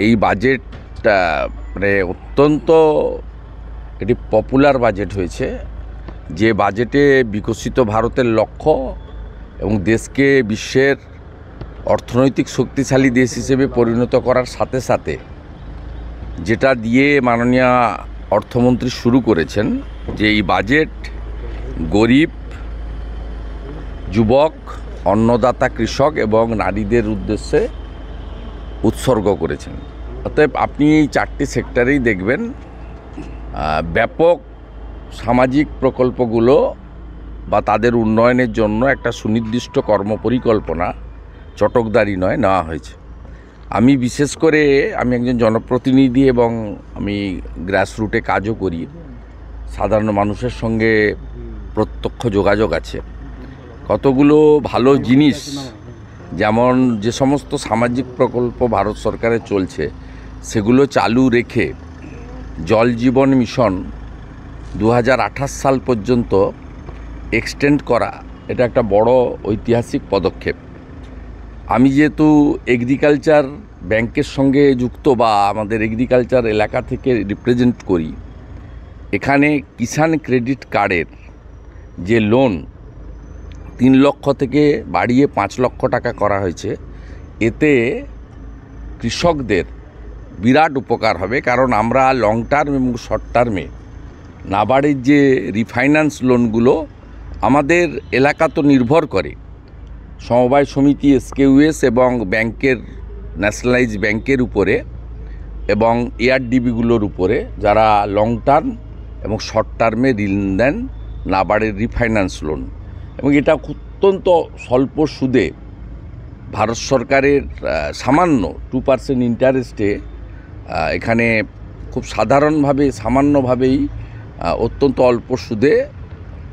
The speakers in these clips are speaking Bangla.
এই বাজেট মানে অত্যন্ত একটি পপুলার বাজেট হয়েছে, যে বাজেটে বিকশিত ভারতের লক্ষ্য এবং দেশকে বিশ্বের অর্থনৈতিক শক্তিশালী দেশ হিসেবে পরিণত করার সাথে সাথে যেটা দিয়ে মাননীয় অর্থমন্ত্রী শুরু করেছেন, যে এই বাজেট গরিব, যুবক, অন্নদাতা কৃষক এবং নারীদের উদ্দেশ্যে উৎসর্গ করেছেন। অতএব আপনি এই চারটি সেক্টরেই দেখবেন ব্যাপক সামাজিক প্রকল্পগুলো বা তাদের উন্নয়নের জন্য একটা সুনির্দিষ্ট কর্মপরিকল্পনা, চটকদারি নয়, নেওয়া হয়েছে। আমি বিশেষ করে আমি একজন জনপ্রতিনিধি এবং আমি গ্রাসরুটে কাজও করি, সাধারণ মানুষের সঙ্গে প্রত্যক্ষ যোগাযোগ আছে। কতগুলো ভালো জিনিস, যেমন যে সমস্ত সামাজিক প্রকল্প ভারত সরকারের চলছে সেগুলো চালু রেখে জল জীবন মিশন 2028 সাল পর্যন্ত এক্সটেন্ড করা, এটা একটা বড় ঐতিহাসিক পদক্ষেপ। আমি যেহেতু এগ্রিকালচার ব্যাংকের সঙ্গে যুক্ত বা আমাদের এগ্রিকালচার এলাকা থেকে রিপ্রেজেন্ট করি, এখানে কিষাণ ক্রেডিট কার্ডের যে লোন 3 লক্ষ থেকে বাড়িয়ে 5 লক্ষ টাকা করা হয়েছে, এতে কৃষকদের বিরাট উপকার হবে। কারণ আমরা লং টার্ম এবং শর্ট টার্মে নাবার্ডের যে রিফাইন্যান্স লোনগুলো আমাদের এলাকা তো নির্ভর করে সমবায় সমিতি, এসকেইউএস এবং ব্যাংকের, ন্যাশনালাইজ ব্যাংকের উপরে এবং এআরডিবিগুলোর উপরে, যারা লং টার্ম এবং শর্ট টার্মে ঋণ দেন নাবার্ডের রিফাইন্যান্স লোন। এবং এটা অত্যন্ত স্বল্প সুদে ভারত সরকারের সামান্য 2% ইন্টারেস্টে এখানে খুব সাধারণভাবে, সামান্যভাবেই অত্যন্ত অল্প সুদে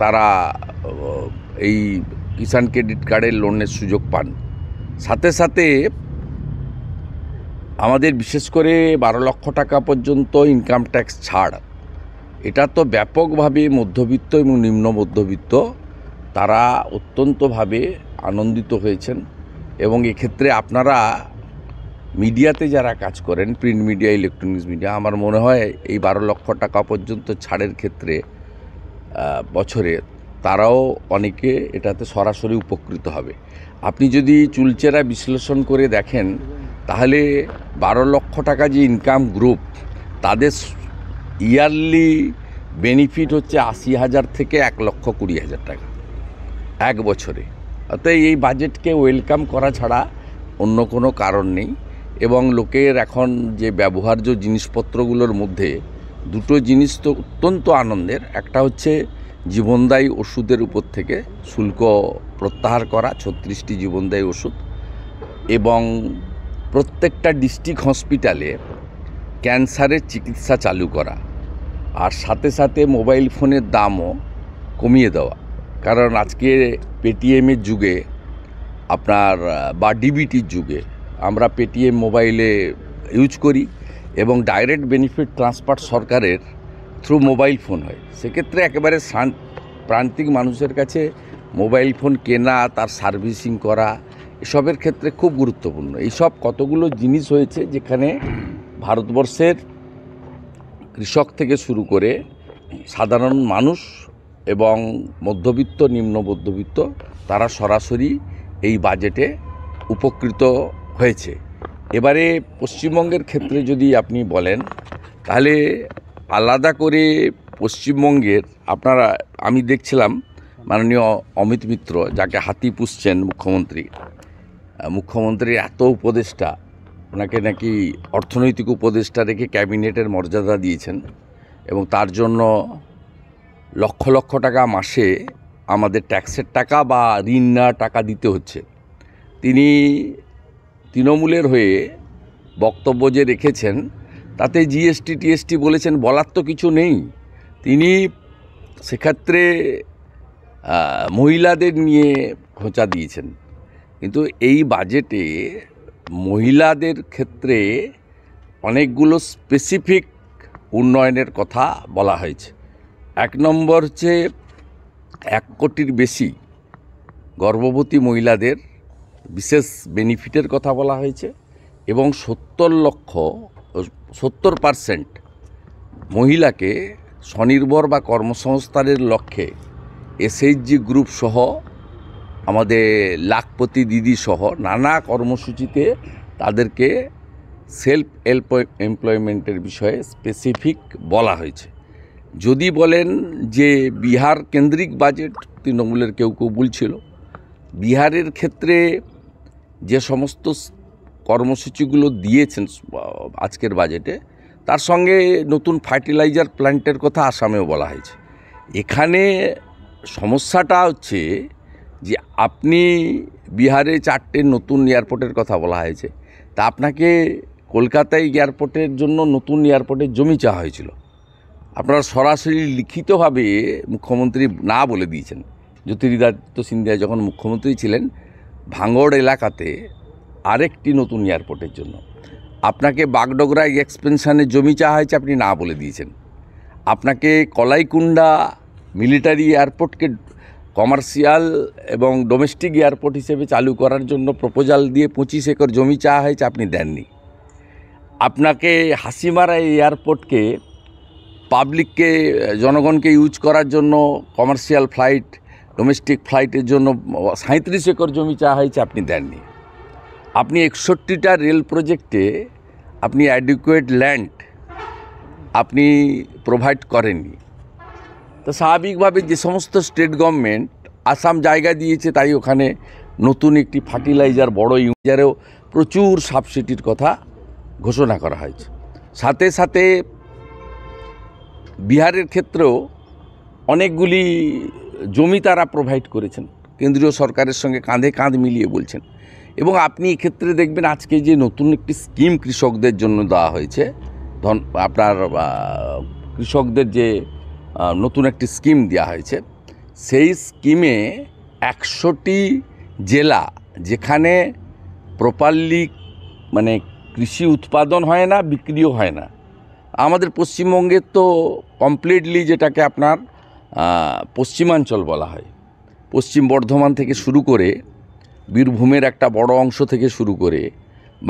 তারা এই কিষাণ ক্রেডিট কার্ডের লোনের সুযোগ পান। সাথে সাথে আমাদের বিশেষ করে 12 লক্ষ টাকা পর্যন্ত ইনকাম ট্যাক্স ছাড়, এটা তো ব্যাপকভাবে মধ্যবিত্ত এবং নিম্ন মধ্যবিত্ত তারা অত্যন্তভাবে আনন্দিত হয়েছেন। এবং এক্ষেত্রে আপনারা মিডিয়াতে যারা কাজ করেন, প্রিন্ট মিডিয়া, ইলেকট্রনিক্স মিডিয়া, আমার মনে হয় এই 12 লক্ষ টাকা পর্যন্ত ছাড়ের ক্ষেত্রে বছরে তারাও অনেকে এটাতে সরাসরি উপকৃত হবে। আপনি যদি চুলচেরা বিশ্লেষণ করে দেখেন, তাহলে 12 লক্ষ টাকা যে ইনকাম গ্রুপ, তাদের ইয়ারলি বেনিফিট হচ্ছে 80,000 থেকে 1,20,000 টাকা এক বছরে। অতএব এই বাজেটকে ওয়েলকাম করা ছাড়া অন্য কোনো কারণ নেই। এবং লোকের এখন যে ব্যবহার্য জিনিসপত্রগুলোর মধ্যে দুটো জিনিস তো অত্যন্ত আনন্দের। একটা হচ্ছে জীবনদায়ী ওষুধের উপর থেকে শুল্ক প্রত্যাহার করা, 36টি জীবনদায়ী ওষুধ, এবং প্রত্যেকটা ডিস্ট্রিক্ট হসপিটালে ক্যান্সারের চিকিৎসা চালু করা, আর সাথে সাথে মোবাইল ফোনের দামও কমিয়ে দেওয়া। কারণ আজকে পেটিএমের যুগে আপনার বা ডিবিটির যুগে আমরা পেটিএম মোবাইলে ইউজ করি এবং ডাইরেক্ট বেনিফিট ট্রান্সফার সরকারের থ্রু মোবাইল ফোন হয়। সেক্ষেত্রে একেবারে প্রান্তিক মানুষের কাছে মোবাইল ফোন কেনা, তার সার্ভিসিং করা, এসবের ক্ষেত্রে খুব গুরুত্বপূর্ণ। এইসব কতগুলো জিনিস হয়েছে যেখানে ভারতবর্ষের কৃষক থেকে শুরু করে সাধারণ মানুষ এবং মধ্যবিত্ত, নিম্ন মধ্যবিত্ত তারা সরাসরি এই বাজেটে উপকৃত হয়েছে। এবারে পশ্চিমবঙ্গের ক্ষেত্রে যদি আপনি বলেন, তাহলে আলাদা করে পশ্চিমবঙ্গের আপনারা, আমি দেখছিলাম মাননীয় অমিত মিত্র, যাকে হাতি পুষছেন মুখ্যমন্ত্রীর এত উপদেষ্টা, ওনাকে নাকি অর্থনৈতিক উপদেষ্টা রেখে ক্যাবিনেটের মর্যাদা দিয়েছেন এবং তার জন্য লক্ষ লক্ষ টাকা মাসে আমাদের ট্যাক্সের টাকা বা ঋণ নেওয়ার টাকা দিতে হচ্ছে। তিনি তৃণমূলের হয়ে বক্তব্য যে রেখেছেন, তাতে জিএসটি টিএসটি বলেছেন, বলার তো কিছু নেই। তিনি সেক্ষেত্রে মহিলাদের নিয়ে খোঁচা দিয়েছেন। কিন্তু এই বাজেটে মহিলাদের ক্ষেত্রে অনেকগুলো স্পেসিফিক উন্নয়নের কথা বলা হয়েছে। 1 নম্বর হচ্ছে 1 কোটির বেশি গর্ভবতী মহিলাদের বিশেষ বেনিফিটের কথা বলা হয়েছে এবং 70% মহিলাকে স্বনির্ভর বা কর্মসংস্থানের লক্ষ্যে এসএইচজি গ্রুপ সহ আমাদের লাখপতি দিদি সহ নানা কর্মসূচিতে তাদেরকে সেলফ এমপ্লয়মেন্টের বিষয়ে স্পেসিফিক বলা হয়েছে। যদি বলেন যে বিহার কেন্দ্রিক বাজেট, তৃণমূলের কেউ কেউ বলছিল বিহারের ক্ষেত্রে যে সমস্ত কর্মসূচিগুলো দিয়েছেন আজকের বাজেটে, তার সঙ্গে নতুন ফার্টিলাইজার প্ল্যান্টের কথা আসামেও বলা হয়েছে। এখানে সমস্যাটা হচ্ছে যে আপনি বিহারে 4টে নতুন এয়ারপোর্টের কথা বলা হয়েছে, তা আপনাকে কলকাতায় এয়ারপোর্টের জন্য নতুন এয়ারপোর্টের জমি চাওয়া হয়েছিল। আপনারা সরাসরি লিখিতভাবে মুখ্যমন্ত্রী না বলে দিয়েছেন। জ্যোতিরাদিত্য সিন্ধিয়া যখন মুখ্যমন্ত্রী ছিলেন, ভাঙড় এলাকাতে আরেকটি নতুন এয়ারপোর্টের জন্য আপনাকে বাগডোগরা এক্সপেনশনের জমি চাওয়া হয়েছে, আপনি না বলে দিয়েছেন। আপনাকে কলাইকুণ্ডা মিলিটারি এয়ারপোর্টকে কমার্শিয়াল এবং ডোমেস্টিক এয়ারপোর্ট হিসেবে চালু করার জন্য প্রপোজাল দিয়ে 25 একর জমি চাওয়া হয়েছে, আপনি দেননি। আপনাকে হাসিমারা এয়ারপোর্টকে পাবলিককে, জনগণকে ইউজ করার জন্য কমার্শিয়াল ফ্লাইট, ডোমেস্টিক ফ্লাইটের জন্য 37 একর জমি চাওয়া হয়েছে, আপনি দেননি। আপনি 61টা রেল প্রজেক্টে আপনি অ্যাডিকুয়েট ল্যান্ড আপনি প্রোভাইড করেননি। তো স্বাভাবিকভাবে যে সমস্ত স্টেট গভর্নমেন্ট আসাম জায়গা দিয়েছে, তাই ওখানে নতুন একটি ফার্টিলাইজার বড় ইউজারেও প্রচুর সাবসিডির কথা ঘোষণা করা হয়েছে। সাথে সাথে বিহারের ক্ষেত্রেও অনেকগুলি জমি তারা প্রোভাইড করেছেন, কেন্দ্রীয় সরকারের সঙ্গে কাঁধে কাঁধ মিলিয়ে বলছেন। এবং আপনি এক্ষেত্রে দেখবেন আজকে যে নতুন একটি স্কিম কৃষকদের জন্য দেওয়া হয়েছে, আপনার কৃষকদের যে নতুন একটি স্কিম দেওয়া হয়েছে, সেই স্কিমে 100টি জেলা যেখানে প্রপারলি মানে কৃষি উৎপাদন হয় না, বিক্রিও হয় না। আমাদের পশ্চিমবঙ্গের তো কমপ্লিটলি যেটাকে আপনার পশ্চিমাঞ্চল বলা হয়, পশ্চিম বর্ধমান থেকে শুরু করে বীরভূমের একটা বড় অংশ থেকে শুরু করে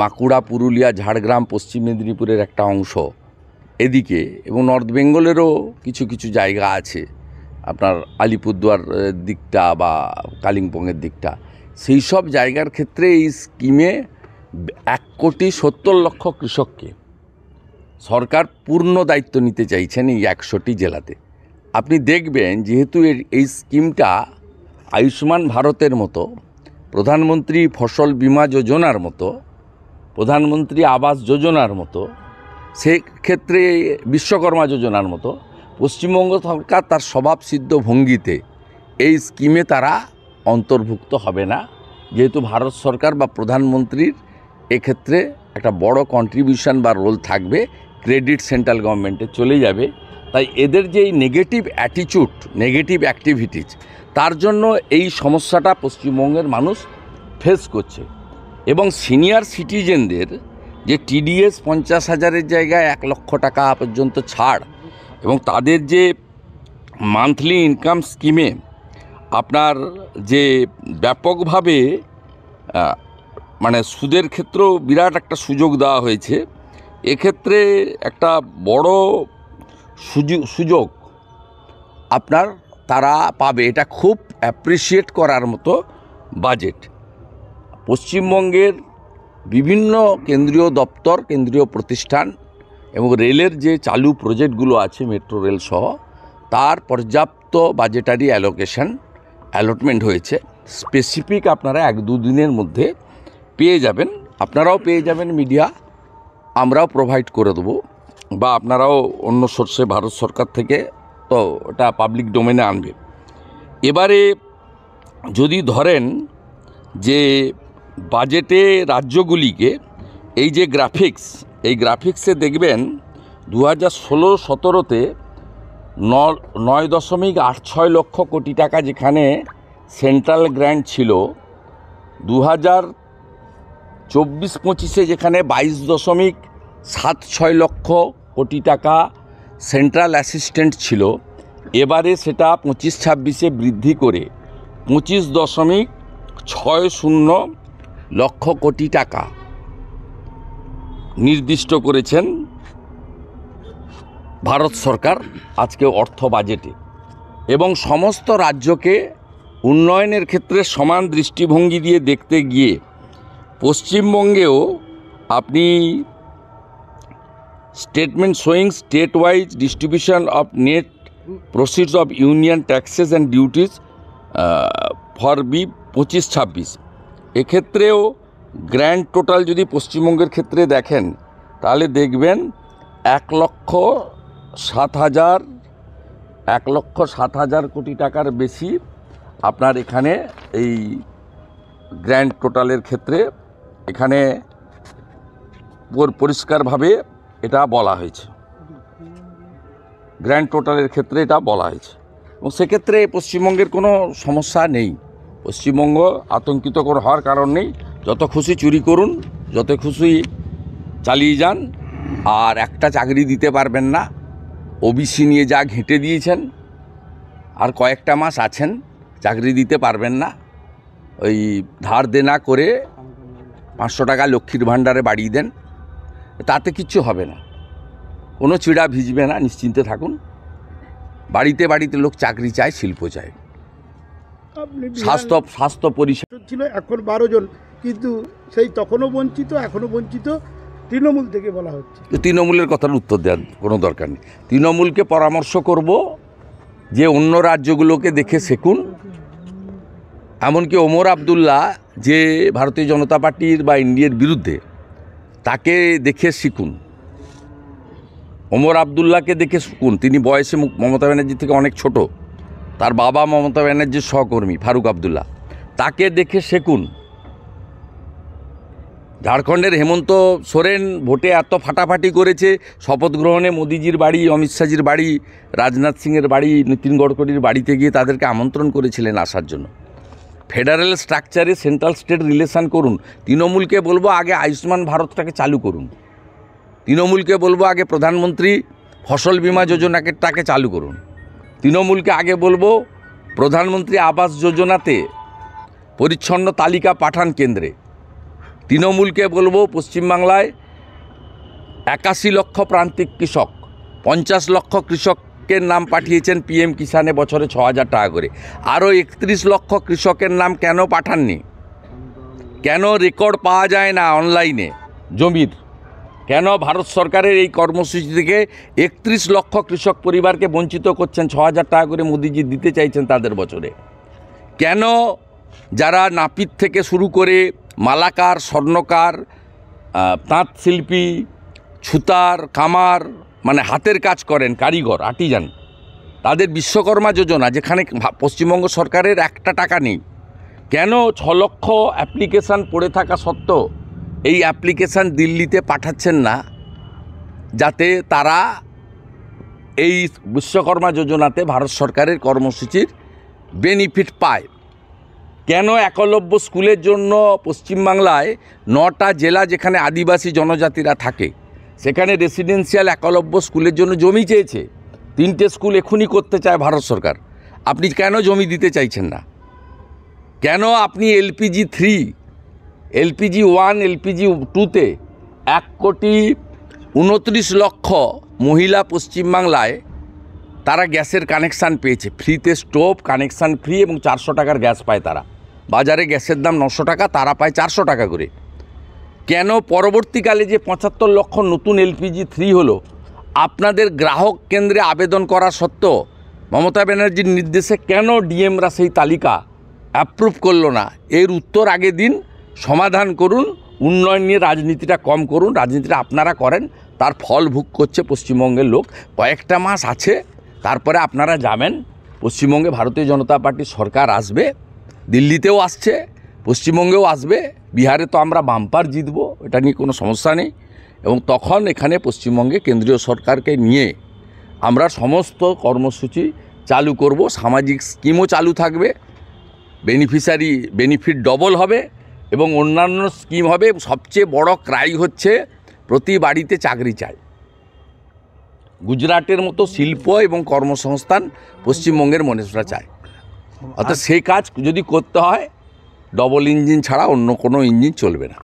বাঁকুড়া, পুরুলিয়া, ঝাড়গ্রাম, পশ্চিম মেদিনীপুরের একটা অংশ এদিকে, এবং নর্থ বেঙ্গলেরও কিছু কিছু জায়গা আছে, আপনার আলিপুরদুয়ার দিকটা বা কালিম্পংয়ের দিকটা, সেই সব জায়গার ক্ষেত্রে এই স্কিমে 1,70,00,000 কৃষককে সরকার পূর্ণ দায়িত্ব নিতে চাইছেন এই 100টি জেলাতে। আপনি দেখবেন যেহেতু এই স্কিমটা আয়ুষ্মান ভারতের মতো, প্রধানমন্ত্রী ফসল বীমা যোজনার মতো, প্রধানমন্ত্রী আবাস যোজনার মতো, সেক্ষেত্রে বিশ্বকর্মা যোজনার মতো, পশ্চিমবঙ্গ সরকার তার স্বভাবসিদ্ধ ভঙ্গিতে এই স্কিমে তারা অন্তর্ভুক্ত হবে না, যেহেতু ভারত সরকার বা প্রধানমন্ত্রীর এক্ষেত্রে একটা বড় কন্ট্রিবিউশন বা রোল থাকবে, ক্রেডিট সেন্ট্রাল গভর্নমেন্টে চলে যাবে। তাই এদের যে নেগেটিভ অ্যাটিচিউড, নেগেটিভ অ্যাক্টিভিটিস, তার জন্য এই সমস্যাটা পশ্চিমবঙ্গের মানুষ ফেস করছে। এবং সিনিয়র সিটিজেনদের যে টিডিএস 50,000-এর জায়গায় 1,00,000 টাকা পর্যন্ত ছাড়, এবং তাদের যে মান্থলি ইনকাম স্কিমে আপনার যে ব্যাপকভাবে মানে সুদের ক্ষেত্রেও বিরাট একটা সুযোগ দেওয়া হয়েছে, এক্ষেত্রে একটা বড় সুযোগ আপনার তারা পাবে। এটা খুব অ্যাপ্রিসিয়েট করার মতো বাজেট। পশ্চিমবঙ্গের বিভিন্ন কেন্দ্রীয় দপ্তর, কেন্দ্রীয় প্রতিষ্ঠান এবং রেলের যে চালু প্রজেক্টগুলো আছে, মেট্রো রেল সহ, তার পর্যাপ্ত বাজেটারি অ্যালটমেন্ট হয়েছে। স্পেসিফিক আপনারা 1-2 দিনের মধ্যে পেয়ে যাবেন, আপনারাও পেয়ে যাবেন, মিডিয়া আমরাও প্রোভাইড করে দেবো, বা আপনারাও অন্য সোর্সে ভারত সরকার থেকে তো এটা পাবলিক ডোমেনে আনবে। এবারে যদি ধরেন যে বাজেটে রাজ্যগুলিকে এই যে গ্রাফিক্স, এই গ্রাফিক্সে দেখবেন 2016-17-তে 9.86 লক্ষ কোটি টাকা যেখানে সেন্ট্রাল গ্র্যান্ট ছিল, 2024-25-এ যেখানে 22.76 লক্ষ কোটি টাকা সেন্ট্রাল অ্যাসিস্ট্যান্ট ছিল, এবারে সেটা 25-26-এ বৃদ্ধি করে 25.60 লক্ষ কোটি টাকা নির্দিষ্ট করেছেন ভারত সরকার আজকে অর্থ বাজেটে, এবং সমস্ত রাজ্যকে উন্নয়নের ক্ষেত্রে সমান দৃষ্টিভঙ্গি দিয়ে দেখতে গিয়ে পশ্চিমবঙ্গেও আপনি statement showing state wise distribution of net proceeds of union taxes and duties for B 25-26, এক্ষেত্রেও গ্র্যান্ড টোটাল যদি পশ্চিমবঙ্গের ক্ষেত্রে দেখেন তাহলে দেখবেন 1,07,000 কোটি টাকার বেশি আপনার এখানে এই গ্র্যান্ড টোটালের ক্ষেত্রে এখানে পরিষ্কারভাবে এটা বলা হয়েছে, গ্র্যান্ড টোটালের ক্ষেত্রে এটা বলা হয়েছে। এবং সেক্ষেত্রে পশ্চিমবঙ্গের কোনো সমস্যা নেই, পশ্চিমবঙ্গ আতঙ্কিত হওয়ার কারণ নেই। যত খুশি চুরি করুন, যত খুশি চালিয়ে যান, আর একটা চাকরি দিতে পারবেন না। ওবিসি নিয়ে যা ঘেঁটে দিয়েছেন, আর কয়েকটা মাস আছেন, চাকরি দিতে পারবেন না। ওই ধার দেনা করে 500 টাকা লক্ষ্মীর ভাণ্ডারে বাড়িয়ে দেন, তাতে কিচ্ছু হবে না, কোনো চিড়া ভিজবে না, নিশ্চিন্তে থাকুন। বাড়িতে বাড়িতে লোক চাকরি চায়, শিল্প চায়, স্বাস্থ্য পরিষেবা ছিল এখন 12 জন, কিন্তু সেই তখনও বঞ্চিত, এখনও বঞ্চিত। তৃণমূল থেকে বলা হচ্ছে, তৃণমূলের কথার উত্তর দেওয়ার কোনো দরকার নেই। তৃণমূলকে পরামর্শ করব যে অন্য রাজ্যগুলোকে দেখে শিখুন। এমনকি ওমর আবদুল্লাহ যে ভারতীয় জনতা পার্টির বা ইন্ডিয়ার বিরুদ্ধে, তাকে দেখে শিখুন। ওমর আবদুল্লাহকে দেখে শিখুন, তিনি বয়সে মমতা ব্যানার্জি থেকে অনেক ছোট। তার বাবা মমতা ব্যানার্জির সহকর্মী ফারুক আবদুল্লাহ, তাকে দেখে শিখুন। ঝাড়খণ্ডের হেমন্ত সোরেন ভোটে এত ফাটাফাটি করেছে, শপথ গ্রহণে মোদিজির বাড়ি, অমিত শাহজির বাড়ি, রাজনাথ সিংয়ের বাড়ি, নীতিন গডকরির বাড়িতে গিয়ে তাদেরকে আমন্ত্রণ করেছিলেন আসার জন্য। ফেডারেল স্ট্রাকচারে সেন্ট্রাল স্টেট রিলেশন করুন। তৃণমূলকে বলবো আগে আয়ুষ্মান ভারতটাকে চালু করুন। তৃণমূলকে বলবো আগে প্রধানমন্ত্রী ফসল বীমা যোজনাটাকে চালু করুন। তৃণমূলকে আগে বলবো প্রধানমন্ত্রী আবাস যোজনাতে পরিচ্ছন্ন তালিকা পাঠান কেন্দ্রে। তৃণমূলকে বলবো পশ্চিমবাংলায় 81 লক্ষ প্রান্তিক কৃষক, 50 লক্ষ কৃষকের নাম পাঠিয়েছেন PM কিষানে বছরে 6,000 টাকা করে। আরও 31 লক্ষ কৃষকের নাম কেন পাঠাননি? কেন রেকর্ড পাওয়া যায় না অনলাইনে জমির? কেন ভারত সরকারের এই কর্মসূচি থেকে 31 লক্ষ কৃষক পরিবারকে বঞ্চিত করছেন? 6,000 টাকা করে মোদিজি দিতে চাইছেন তাদের বছরে। কেন যারা নাপিত থেকে শুরু করে মালাকার, স্বর্ণকার, তাঁত শিল্পী, ছুতার, কামার, মানে হাতের কাজ করেন, কারিগর, আর্টিজান, তাদের বিশ্বকর্মা যোজনা, যেখানে পশ্চিমবঙ্গ সরকারের একটা টাকা নেই, কেন 6 লক্ষ অ্যাপ্লিকেশান পড়ে থাকা সত্ত্বেও এই অ্যাপ্লিকেশান দিল্লিতে পাঠাচ্ছেন না, যাতে তারা এই বিশ্বকর্মা যোজনাতে ভারত সরকারের কর্মসূচির বেনিফিট পায়? কেন একলব্য স্কুলের জন্য পশ্চিমবাংলায় 9টা জেলা যেখানে আদিবাসী জনজাতিরা থাকে, সেখানে রেসিডেন্সিয়াল একলব্য স্কুলের জন্য জমি চেয়েছে? 3টে স্কুল এখনই করতে চায় ভারত সরকার, আপনি কেন জমি দিতে চাইছেন না? কেন আপনি LPG 3, LPG 1, LPG 2তে 1,29,00,000 মহিলা পশ্চিমবাংলায় তারা গ্যাসের কানেকশান পেয়েছে, ফ্রিতে স্টোভ কানেকশান ফ্রি, এবং 400 টাকার গ্যাস পায় তারা। বাজারে গ্যাসের দাম 900 টাকা, তারা পায় 400 টাকা করে। কেন পরবর্তীকালে যে 75 লক্ষ নতুন LPG 3 হলো, আপনাদের গ্রাহক কেন্দ্রে আবেদন করা সত্ত্বেও মমতা ব্যানার্জির নির্দেশে কেন ডিএমরা সেই তালিকা অ্যাপ্রুভ করলো না? এর উত্তর আগে দিন, সমাধান করুন। উন্নয়ন নিয়ে রাজনীতিটা কম করুন, রাজনীতিটা আপনারা করেন, তার ফল ভোগ করছে পশ্চিমবঙ্গের লোক। কয়েকটা মাস আছে, তারপরে আপনারা যাবেন। পশ্চিমবঙ্গে ভারতীয় জনতা পার্টির সরকার আসবে, দিল্লিতেও আসছে, পশ্চিমবঙ্গেও আসবে, বিহারে তো আমরা বাম্পার জিতব, এটা নিয়ে কোনো সমস্যা নেই। এবং তখন এখানে পশ্চিমবঙ্গে কেন্দ্রীয় সরকারকে নিয়ে আমরা সমস্ত কর্মসূচি চালু করব, সামাজিক স্কিমও চালু থাকবে, বেনিফিট ডবল হবে, এবং অন্যান্য স্কিম হবে। সবচেয়ে বড় ক্রাই হচ্ছে প্রতি বাড়িতে চাকরি চাই। গুজরাটের মতো শিল্প এবং কর্মসংস্থান পশ্চিমবঙ্গের মানুষরা চায়। অর্থাৎ সেই কাজ যদি করতে হয়, ডবল ইঞ্জিন ছাড়া অন্য কোনো ইঞ্জিন চলবে না।